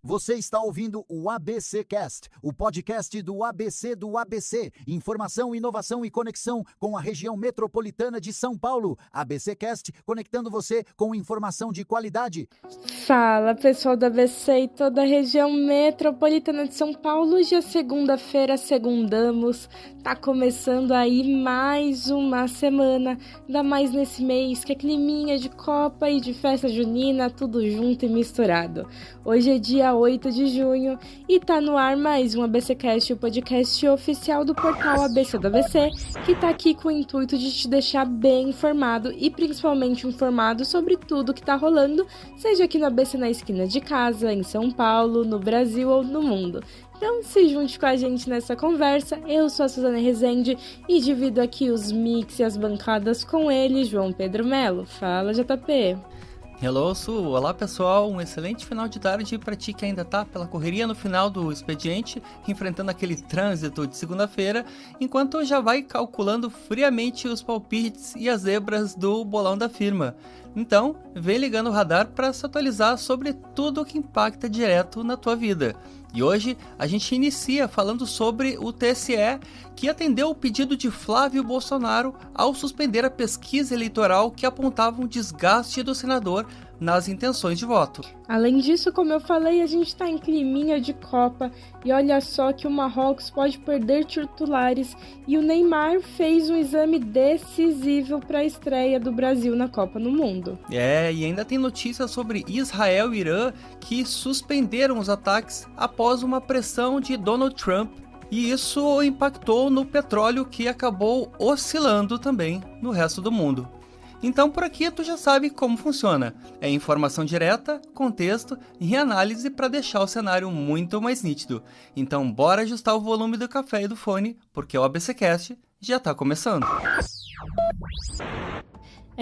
Você está ouvindo o ABC Cast, o podcast do ABC. Informação, inovação e conexão com a região metropolitana de São Paulo. ABC Cast, conectando você com informação de qualidade. Fala, pessoal do ABC e toda a região metropolitana de São Paulo. Hoje é segunda-feira, segundamos. Tá começando aí mais uma semana, ainda mais nesse mês que é climinha de Copa e de festa junina, tudo junto e misturado. Hoje é dia 8 de junho e tá no ar mais um ABCcast, o podcast oficial do portal ABC do ABC, que tá aqui com o intuito de te deixar bem informado e principalmente informado sobre tudo que tá rolando, seja aqui no ABC na esquina de casa, em São Paulo, no Brasil ou no mundo. Então se junte com a gente nessa conversa. Eu sou a Suzana Rezende e divido aqui os mix e as bancadas com ele, João Pedro Melo. Fala, JP! Hello, Su! Olá, pessoal! Um excelente final de tarde para ti que ainda tá pela correria no final do expediente, enfrentando aquele trânsito de segunda-feira, enquanto já vai calculando friamente os palpites e as zebras do bolão da firma. Então, vem ligando o radar para se atualizar sobre tudo o que impacta direto na tua vida. E hoje a gente inicia falando sobre o TSE, que atendeu o pedido de Flávio Bolsonaro ao suspender a pesquisa eleitoral que apontava um desgaste do senador nas intenções de voto. Além disso, como eu falei, a gente está em climinha de Copa e olha só que o Marrocos pode perder titulares e o Neymar fez um exame decisivo para a estreia do Brasil na Copa no Mundo. E ainda tem notícias sobre Israel e Irã que suspenderam os ataques após uma pressão de Donald Trump. E isso impactou no petróleo, que acabou oscilando também no resto do mundo. Então por aqui tu já sabe como funciona. É informação direta, contexto e análise para deixar o cenário muito mais nítido. Então bora ajustar o volume do café e do fone, porque o ABCcast já está começando.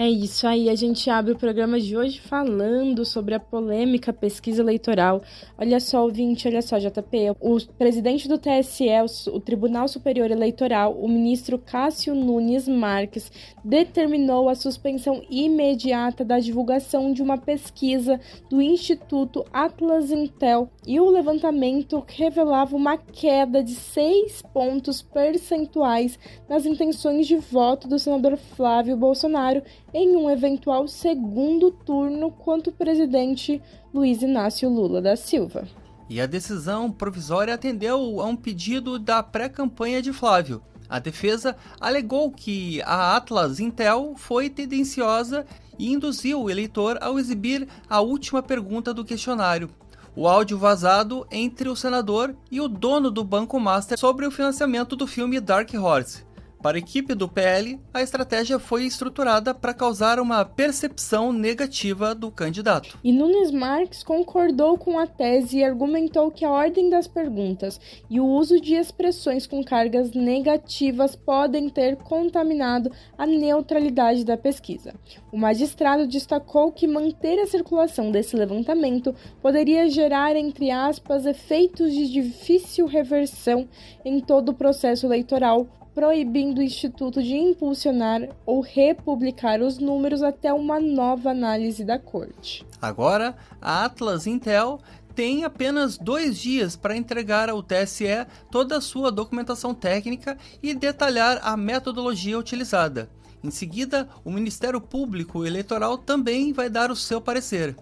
É isso aí, a gente abre o programa de hoje falando sobre a polêmica pesquisa eleitoral. Olha só, ouvinte, olha só, JP, o presidente do TSE, o Tribunal Superior Eleitoral, o ministro Cássio Nunes Marques, determinou a suspensão imediata da divulgação de uma pesquisa do Instituto Atlas Intel e o levantamento revelava uma queda de 6 pontos percentuais nas intenções de voto do senador Flávio Bolsonaro em um eventual segundo turno contra o presidente Luiz Inácio Lula da Silva. E a decisão provisória atendeu a um pedido da pré-campanha de Flávio. A defesa alegou que a Atlas Intel foi tendenciosa e induziu o eleitor ao exibir a última pergunta do questionário. O áudio vazado entre o senador e o dono do Banco Master sobre o financiamento do filme Dark Horse. Para a equipe do PL, a estratégia foi estruturada para causar uma percepção negativa do candidato. E Nunes Marques concordou com a tese e argumentou que a ordem das perguntas e o uso de expressões com cargas negativas podem ter contaminado a neutralidade da pesquisa. O magistrado destacou que manter a circulação desse levantamento poderia gerar, entre aspas, efeitos de difícil reversão em todo o processo eleitoral, proibindo o Instituto de impulsionar ou republicar os números até uma nova análise da Corte. Agora, a Atlas Intel tem apenas 2 dias para entregar ao TSE toda a sua documentação técnica e detalhar a metodologia utilizada. Em seguida, o Ministério Público Eleitoral também vai dar o seu parecer.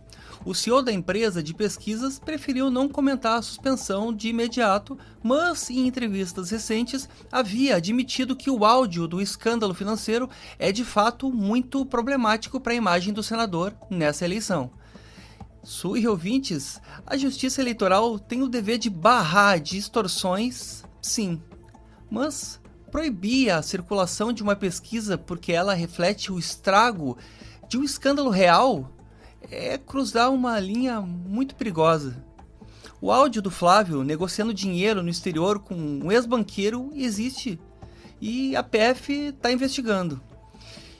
O CEO da empresa de pesquisas preferiu não comentar a suspensão de imediato, mas em entrevistas recentes havia admitido que o áudio do escândalo financeiro é de fato muito problemático para a imagem do senador nessa eleição. Su e ouvintes, a Justiça Eleitoral tem o dever de barrar distorções, sim, mas proibir a circulação de uma pesquisa porque ela reflete o estrago de um escândalo real é cruzar uma linha muito perigosa. O áudio do Flávio negociando dinheiro no exterior com um ex-banqueiro existe e a PF está investigando.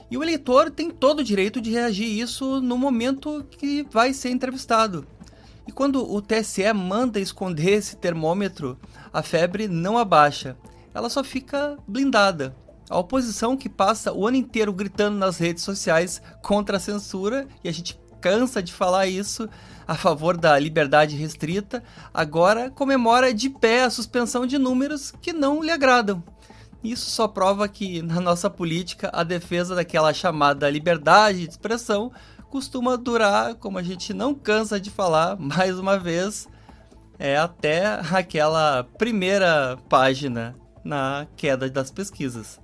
E o eleitor tem todo o direito de reagir a isso no momento que vai ser entrevistado. E quando o TSE manda esconder esse termômetro, a febre não abaixa, ela só fica blindada. A oposição que passa o ano inteiro gritando nas redes sociais contra a censura, e a gente cansa de falar isso, a favor da liberdade restrita, agora comemora de pé a suspensão de números que não lhe agradam. Isso só prova que, na nossa política, a defesa daquela chamada liberdade de expressão costuma durar, como a gente não cansa de falar, mais uma vez, até aquela primeira página na queda das pesquisas.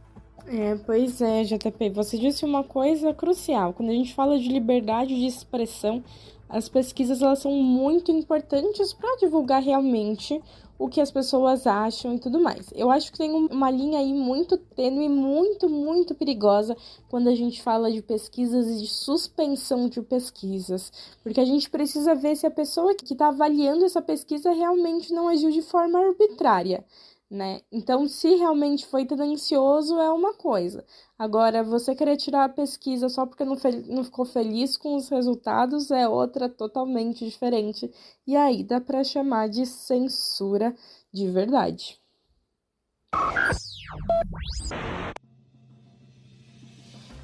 Pois é, JP, você disse uma coisa crucial. Quando a gente fala de liberdade de expressão, as pesquisas elas são muito importantes para divulgar realmente o que as pessoas acham e tudo mais. Eu acho que tem uma linha aí muito tênue, muito perigosa quando a gente fala de pesquisas e de suspensão de pesquisas, porque a gente precisa ver se a pessoa que está avaliando essa pesquisa realmente não agiu de forma arbitrária, né? Então, se realmente foi tendencioso, é uma coisa. Agora, você querer tirar a pesquisa só porque não ficou feliz com os resultados é outra totalmente diferente. E aí dá para chamar de censura de verdade.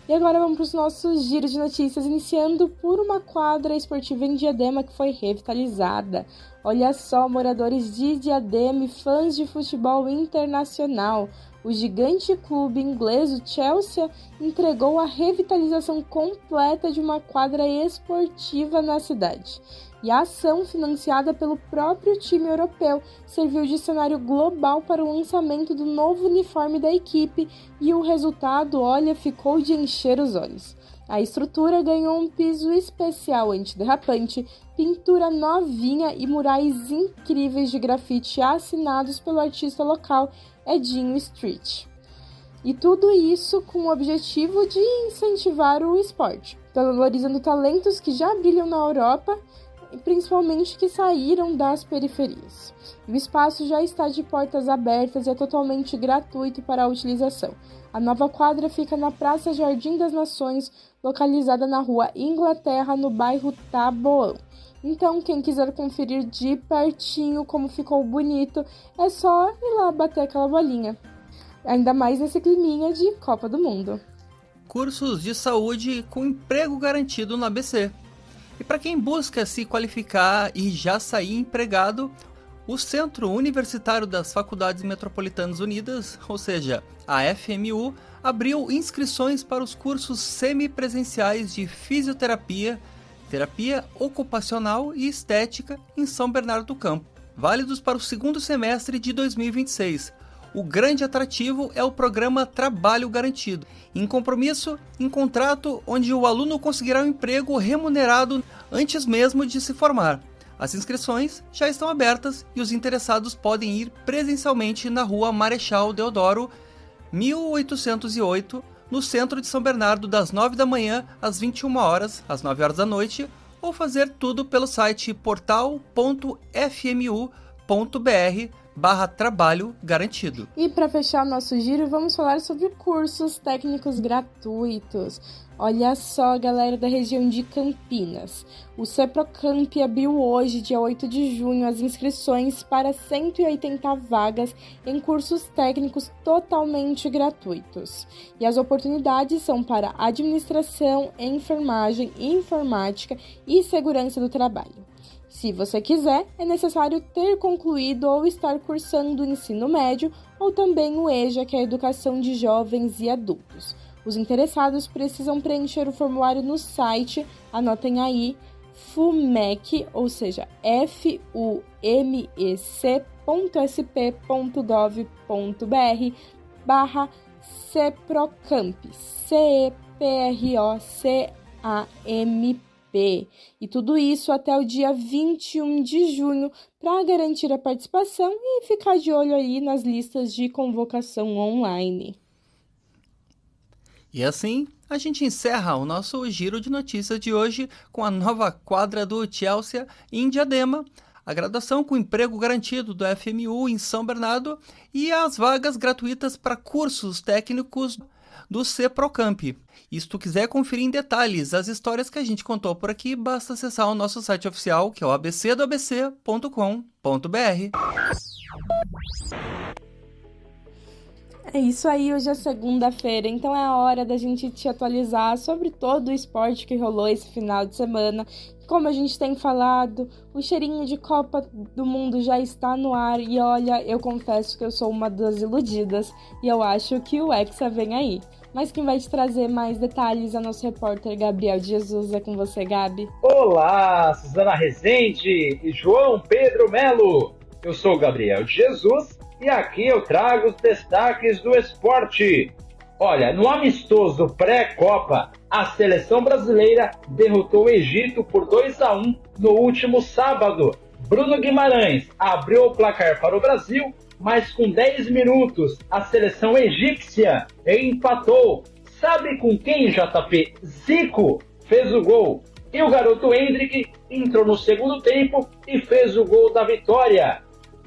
E agora vamos para os nossos giros de notícias, iniciando por uma quadra esportiva em Diadema que foi revitalizada. Olha só, moradores de Diadema e fãs de futebol internacional. O gigante clube inglês, o Chelsea, entregou a revitalização completa de uma quadra esportiva na cidade. E a ação, financiada pelo próprio time europeu, serviu de cenário global para o lançamento do novo uniforme da equipe e o resultado, ficou de encher os olhos. A estrutura ganhou um piso especial antiderrapante, pintura novinha e murais incríveis de grafite assinados pelo artista local Edinho Street. E tudo isso com o objetivo de incentivar o esporte, valorizando talentos que já brilham na Europa e principalmente que saíram das periferias. O espaço já está de portas abertas e é totalmente gratuito para a utilização. A nova quadra fica na Praça Jardim das Nações, localizada na Rua Inglaterra, no bairro Taboão. Então, quem quiser conferir de pertinho como ficou bonito, é só ir lá bater aquela bolinha. Ainda mais nesse climinha de Copa do Mundo. Cursos de saúde com emprego garantido no ABC. E para quem busca se qualificar e já sair empregado, o Centro Universitário das Faculdades Metropolitanas Unidas, ou seja, a FMU, abriu inscrições para os cursos semipresenciais de fisioterapia, terapia ocupacional e estética em São Bernardo do Campo, válidos para o segundo semestre de 2026. O grande atrativo é o programa Trabalho Garantido, em compromisso, em contrato, onde o aluno conseguirá um emprego remunerado antes mesmo de se formar. As inscrições já estão abertas e os interessados podem ir presencialmente na Rua Marechal Deodoro, 1808, no centro de São Bernardo, das 9 da manhã às 21 horas, às 9 horas da noite, ou fazer tudo pelo site portal.fmu.br/trabalho garantido. E para fechar nosso giro, vamos falar sobre cursos técnicos gratuitos. Olha só, galera da região de Campinas. O Ceprocamp abriu hoje, dia 8 de junho, as inscrições para 180 vagas em cursos técnicos totalmente gratuitos. E as oportunidades são para administração, enfermagem, informática e segurança do trabalho. Se você quiser, é necessário ter concluído ou estar cursando o ensino médio ou também o EJA, que é a Educação de Jovens e Adultos. Os interessados precisam preencher o formulário no site, anotem aí, FUMEC, ou seja, fumec.sp.gov.br/Ceprocamp, CEPROCAMP. E tudo isso até o dia 21 de junho para garantir a participação e ficar de olho aí nas listas de convocação online. E assim, a gente encerra o nosso giro de notícias de hoje com a nova quadra do Chelsea em Diadema, a graduação com emprego garantido do FMU em São Bernardo e as vagas gratuitas para cursos técnicos do Ceprocamp. E se tu quiser conferir em detalhes as histórias que a gente contou por aqui, basta acessar o nosso site oficial, que é o abcdoabc.com.br. É isso aí, hoje é segunda-feira, então é a hora da gente te atualizar sobre todo o esporte que rolou esse final de semana. Como a gente tem falado, o cheirinho de Copa do Mundo já está no ar e olha, eu confesso que eu sou uma das iludidas e eu acho que o Hexa vem aí. Mas quem vai te trazer mais detalhes é nosso repórter Gabriel de Jesus. É com você, Gabi. Olá, Suzana Rezende e João Pedro Melo. Eu sou o Gabriel de Jesus e aqui eu trago os destaques do esporte. Olha, no amistoso pré-Copa, a seleção brasileira derrotou o Egito por 2-1 no último sábado. Bruno Guimarães abriu o placar para o Brasil, mas com 10 minutos a seleção egípcia empatou. Sabe com quem, JP? Zico fez o gol. E o garoto Hendrick entrou no segundo tempo e fez o gol da vitória.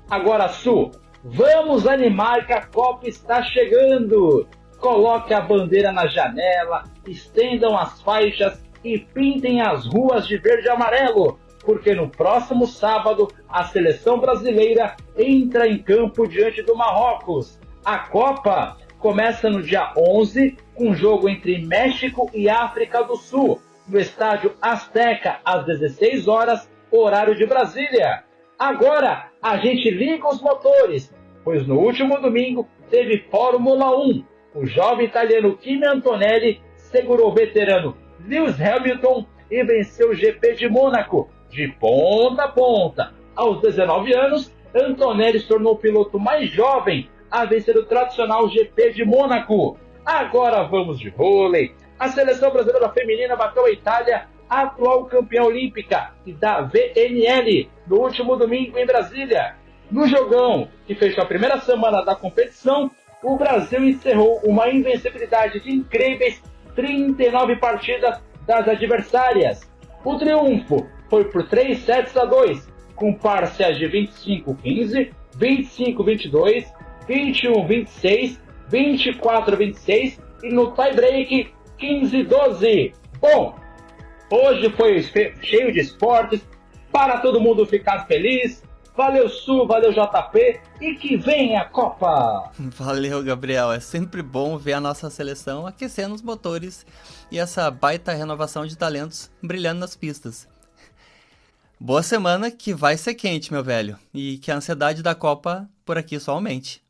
Agora, Su, vamos animar que a Copa está chegando. Coloque a bandeira na janela, estendam as faixas e pintem as ruas de verde e amarelo, porque no próximo sábado a seleção brasileira entra em campo diante do Marrocos. A Copa começa no dia 11, com jogo entre México e África do Sul, no estádio Azteca, às 16 horas, horário de Brasília. Agora a gente liga os motores, pois no último domingo teve Fórmula 1. O jovem italiano Kimi Antonelli segurou o veterano Lewis Hamilton e venceu o GP de Mônaco, de ponta a ponta. Aos 19 anos, Antonelli se tornou o piloto mais jovem a vencer o tradicional GP de Mônaco. Agora vamos de vôlei. A seleção brasileira feminina bateu a Itália, atual campeã olímpica da VNL, no último domingo em Brasília. No jogão, que fechou a primeira semana da competição, o Brasil encerrou uma invencibilidade de incríveis 39 partidas das adversárias. O triunfo foi por 3-2, com parciais de 25-15, 25-22, 21-26, 24-26 e no tie-break 15-12. Bom, hoje foi cheio de esportes, para todo mundo ficar feliz. Valeu, Su, valeu, JP, e que venha a Copa! Valeu, Gabriel. É sempre bom ver a nossa seleção aquecendo os motores e essa baita renovação de talentos brilhando nas pistas. Boa semana, que vai ser quente, meu velho, e que a ansiedade da Copa por aqui só aumente.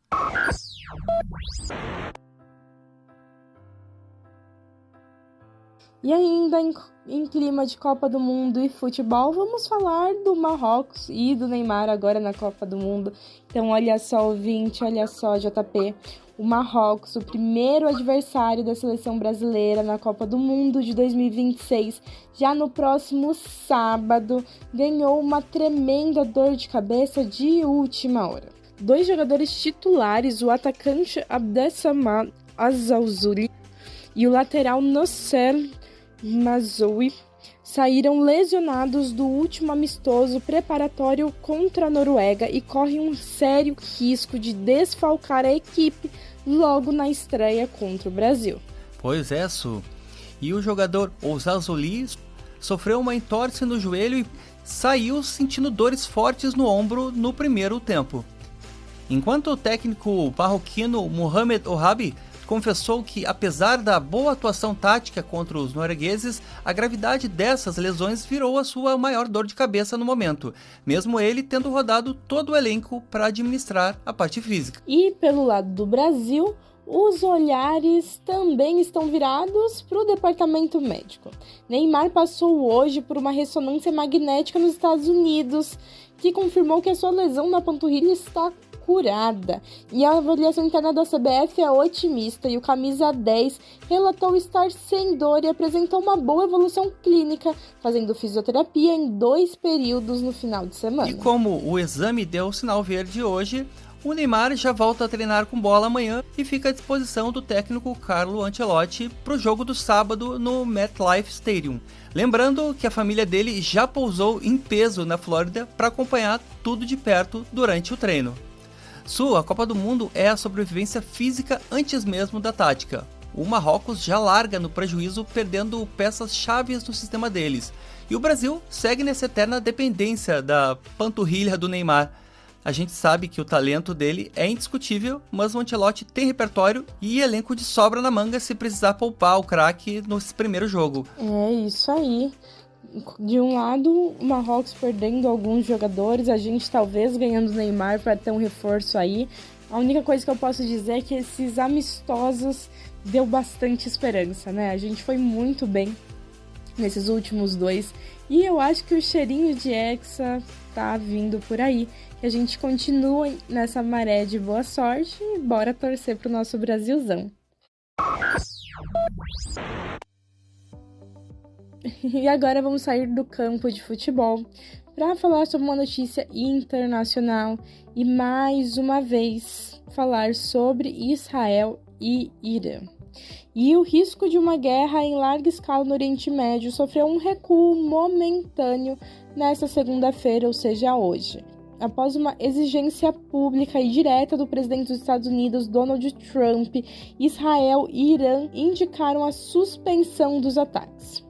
E ainda em clima de Copa do Mundo e futebol, vamos falar do Marrocos e do Neymar agora na Copa do Mundo. Então olha só, ouvinte, olha só, JP. O Marrocos, o primeiro adversário da seleção brasileira na Copa do Mundo de 2026, já no próximo sábado, ganhou uma tremenda dor de cabeça de última hora. 2 jogadores titulares, o atacante Abdessamad Azalzouli e o lateral Nosser Mazoui, saíram lesionados do último amistoso preparatório contra a Noruega e correm um sério risco de desfalcar a equipe logo na estreia contra o Brasil. Pois é, Su. E o jogador Azalzouli sofreu uma entorse no joelho e saiu sentindo dores fortes no ombro no primeiro tempo. Enquanto o técnico marroquino Mohamed Ouahabi confessou que, apesar da boa atuação tática contra os noruegueses, a gravidade dessas lesões virou a sua maior dor de cabeça no momento, mesmo ele tendo rodado todo o elenco para administrar a parte física. E pelo lado do Brasil, os olhares também estão virados para o departamento médico. Neymar passou hoje por uma ressonância magnética nos Estados Unidos, que confirmou que a sua lesão na panturrilha está curada. E a avaliação interna da CBF é otimista e o camisa 10 relatou estar sem dor e apresentou uma boa evolução clínica, fazendo fisioterapia em 2 períodos no final de semana. E como o exame deu sinal verde hoje, o Neymar já volta a treinar com bola amanhã e fica à disposição do técnico Carlo Ancelotti para o jogo do sábado no MetLife Stadium. Lembrando que a família dele já pousou em peso na Flórida para acompanhar tudo de perto durante o treino. Su, a Copa do Mundo é a sobrevivência física antes mesmo da tática. O Marrocos já larga no prejuízo, perdendo peças chaves no sistema deles. E o Brasil segue nessa eterna dependência da panturrilha do Neymar. A gente sabe que o talento dele é indiscutível, mas o Ancelotti tem repertório e elenco de sobra na manga se precisar poupar o craque nesse primeiro jogo. É isso aí. De um lado, o Marrocos perdendo alguns jogadores, a gente talvez ganhando o Neymar para ter um reforço aí. A única coisa que eu posso dizer é que esses amistosos deu bastante esperança, né? A gente foi muito bem nesses últimos 2 e eu acho que o cheirinho de Hexa tá vindo por aí. Que a gente continua nessa maré de boa sorte e bora torcer pro nosso Brasilzão. E agora vamos sair do campo de futebol para falar sobre uma notícia internacional e mais uma vez falar sobre Israel e Irã. E o risco de uma guerra em larga escala no Oriente Médio sofreu um recuo momentâneo nesta segunda-feira, ou seja, hoje, após uma exigência pública e direta do presidente dos Estados Unidos, Donald Trump. Israel e Irã indicaram a suspensão dos ataques.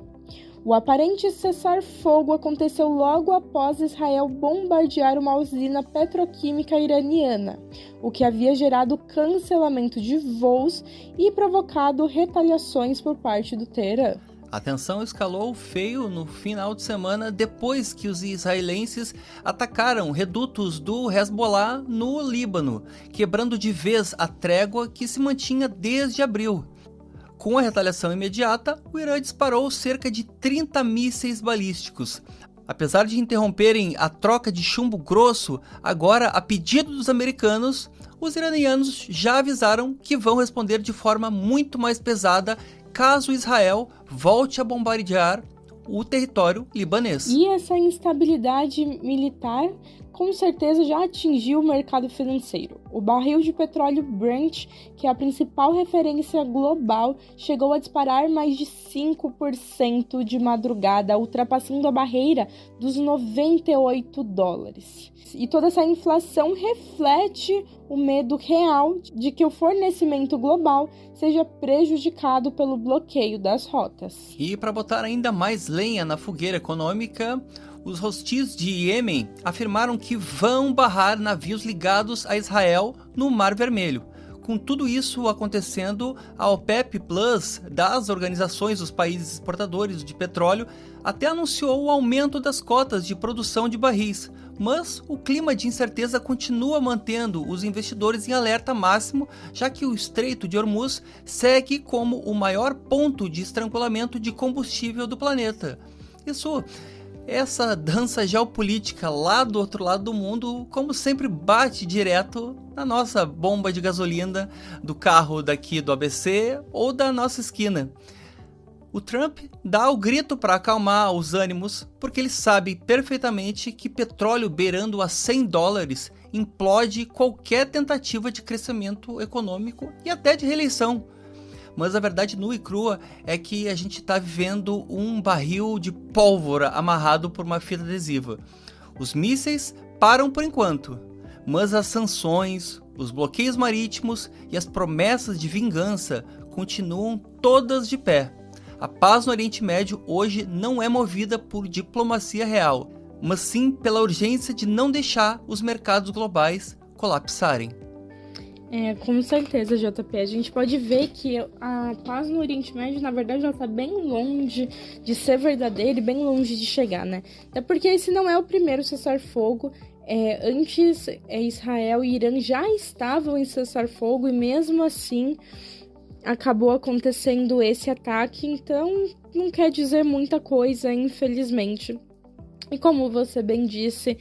O aparente cessar-fogo aconteceu logo após Israel bombardear uma usina petroquímica iraniana, o que havia gerado cancelamento de voos e provocado retaliações por parte do Teherã. A tensão escalou feio no final de semana depois que os israelenses atacaram redutos do Hezbollah no Líbano, quebrando de vez a trégua que se mantinha desde abril. Com a retaliação imediata, o Irã disparou cerca de 30 mísseis balísticos. Apesar de interromperem a troca de chumbo grosso, agora a pedido dos americanos, os iranianos já avisaram que vão responder de forma muito mais pesada caso Israel volte a bombardear o território libanês. E essa instabilidade militar com certeza já atingiu o mercado financeiro. O barril de petróleo Brent, que é a principal referência global, chegou a disparar mais de 5% de madrugada, ultrapassando a barreira dos $98. E toda essa inflação reflete o medo real de que o fornecimento global seja prejudicado pelo bloqueio das rotas. E para botar ainda mais lenha na fogueira econômica, os hostis de Iêmen afirmaram que vão barrar navios ligados a Israel no Mar Vermelho. Com tudo isso acontecendo, a OPEP Plus, das organizações dos países exportadores de petróleo, até anunciou o aumento das cotas de produção de barris, mas o clima de incerteza continua mantendo os investidores em alerta máximo, já que o Estreito de Hormuz segue como o maior ponto de estrangulamento de combustível do planeta. Essa dança geopolítica lá do outro lado do mundo, como sempre, bate direto na nossa bomba de gasolina do carro daqui do ABC ou da nossa esquina. O Trump dá o grito para acalmar os ânimos, porque ele sabe perfeitamente que petróleo beirando a $100 implode qualquer tentativa de crescimento econômico e até de reeleição. Mas a verdade nua e crua é que a gente está vivendo um barril de pólvora amarrado por uma fita adesiva. Os mísseis param por enquanto, mas as sanções, os bloqueios marítimos e as promessas de vingança continuam todas de pé. A paz no Oriente Médio hoje não é movida por diplomacia real, mas sim pela urgência de não deixar os mercados globais colapsarem. Com certeza, JP. A gente pode ver que a paz no Oriente Médio, na verdade, ela está bem longe de ser verdadeira e bem longe de chegar, né? Até porque esse não é o primeiro cessar-fogo. Antes, Israel e Irã já estavam em cessar-fogo e mesmo assim acabou acontecendo esse ataque. Então, não quer dizer muita coisa, infelizmente. E como você bem disse,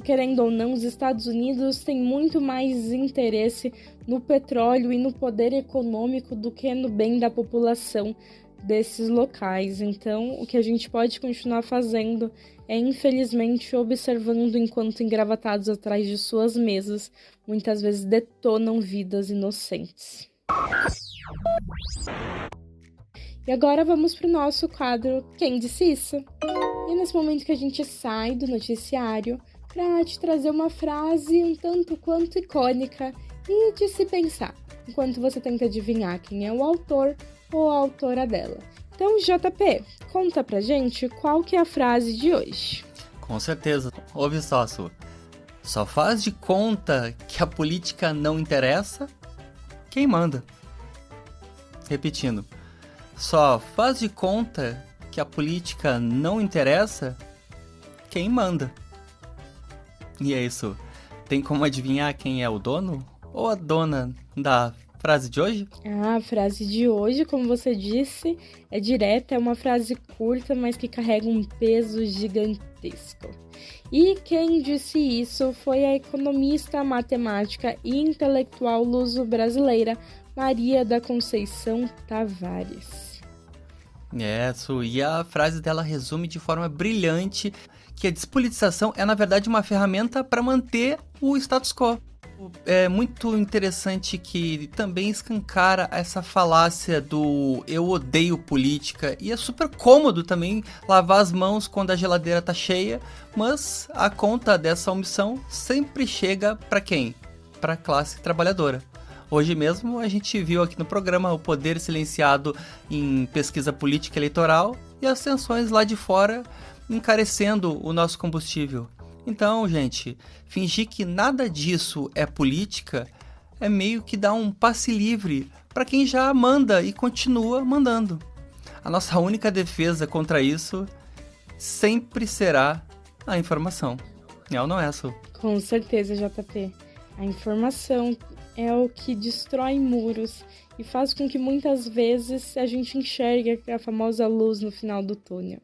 querendo ou não, os Estados Unidos têm muito mais interesse no petróleo e no poder econômico do que no bem da população desses locais. Então, o que a gente pode continuar fazendo é, infelizmente, observando enquanto engravatados atrás de suas mesas, muitas vezes detonam vidas inocentes. E agora vamos para o nosso quadro Quem Disse Isso? E nesse momento que a gente sai do noticiário para te trazer uma frase um tanto quanto icônica e de se pensar, enquanto você tenta adivinhar quem é o autor ou a autora dela. Então, JP, conta pra gente qual que é a frase de hoje. Com certeza. Ouve só, Su. Só faz de conta que a política não interessa quem manda. Repetindo, só faz de conta que a política não interessa quem manda. E é isso. Tem como adivinhar quem é o dono ou a dona da frase de hoje? A frase de hoje, como você disse, é direta, é uma frase curta, mas que carrega um peso gigantesco. E quem disse isso foi a economista, matemática e intelectual luso-brasileira Maria da Conceição Tavares. Isso, e a frase dela resume de forma brilhante que a despolitização é, na verdade, uma ferramenta para manter o status quo. É muito interessante que também escancara essa falácia do eu odeio política, e é super cômodo também lavar as mãos quando a geladeira tá cheia, mas a conta dessa omissão sempre chega para quem? Para a classe trabalhadora. Hoje mesmo a gente viu aqui no programa o poder silenciado em pesquisa política eleitoral e as tensões lá de fora encarecendo o nosso combustível. Então, gente, fingir que nada disso é política é meio que dar um passe livre para quem já manda e continua mandando. A nossa única defesa contra isso sempre será a informação. É ou não é, Su? Com certeza, JP. A informação é o que destrói muros e faz com que muitas vezes a gente enxergue a famosa luz no final do túnel.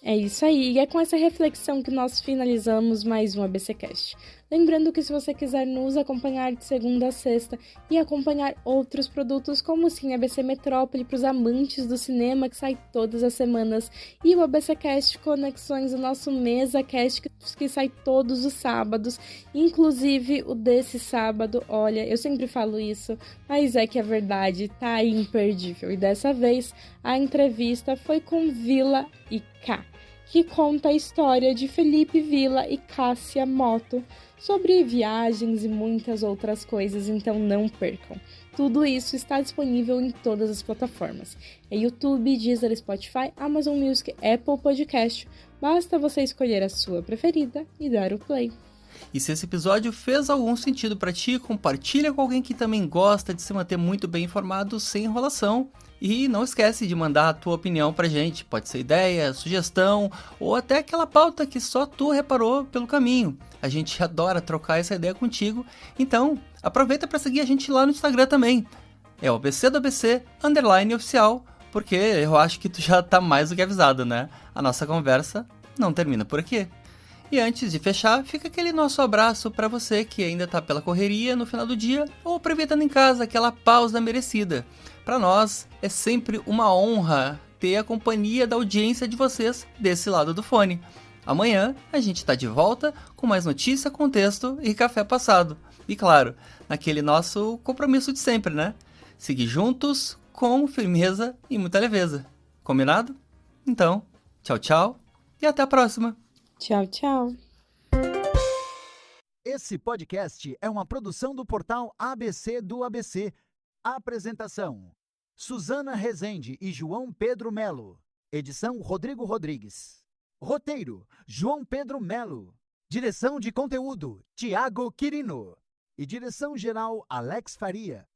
É isso aí, e é com essa reflexão que nós finalizamos mais um ABCcast. Lembrando que se você quiser nos acompanhar de segunda a sexta e acompanhar outros produtos como o Cine ABC Metrópole para os amantes do cinema, que sai todas as semanas, e o ABCcast Conexões, o nosso MesaCast que sai todos os sábados, inclusive o desse sábado. Olha, eu sempre falo isso, mas é que a verdade tá imperdível, e dessa vez a entrevista foi com Vila e K, que conta a história de Felipe Vila e Cássia Moto, sobre viagens e muitas outras coisas, então não percam. Tudo isso está disponível em todas as plataformas. É YouTube, Deezer, Spotify, Amazon Music, Apple Podcast. Basta você escolher a sua preferida e dar o play. E se esse episódio fez algum sentido para ti, compartilha com alguém que também gosta de se manter muito bem informado sem enrolação. E não esquece de mandar a tua opinião pra gente, pode ser ideia, sugestão ou até aquela pauta que só tu reparou pelo caminho. A gente adora trocar essa ideia contigo, então aproveita para seguir a gente lá no Instagram também. É o ABC do ABC _oficial, porque eu acho que tu já tá mais do que avisado, né? A nossa conversa não termina por aqui. E antes de fechar, fica aquele nosso abraço para você que ainda tá pela correria no final do dia ou aproveitando em casa aquela pausa merecida. Para nós é sempre uma honra ter a companhia da audiência de vocês desse lado do fone. Amanhã a gente tá de volta com mais notícia, contexto e café passado. E claro, naquele nosso compromisso de sempre, né? Seguir juntos com firmeza e muita leveza. Combinado? Então, tchau, tchau e até a próxima! Tchau, tchau. Esse podcast é uma produção do portal ABC do ABC. Apresentação: Suzana Rezende e João Pedro Melo. Edição: Rodrigo Rodrigues. Roteiro: João Pedro Melo. Direção de conteúdo: Tiago Quirino. E direção geral: Alex Faria.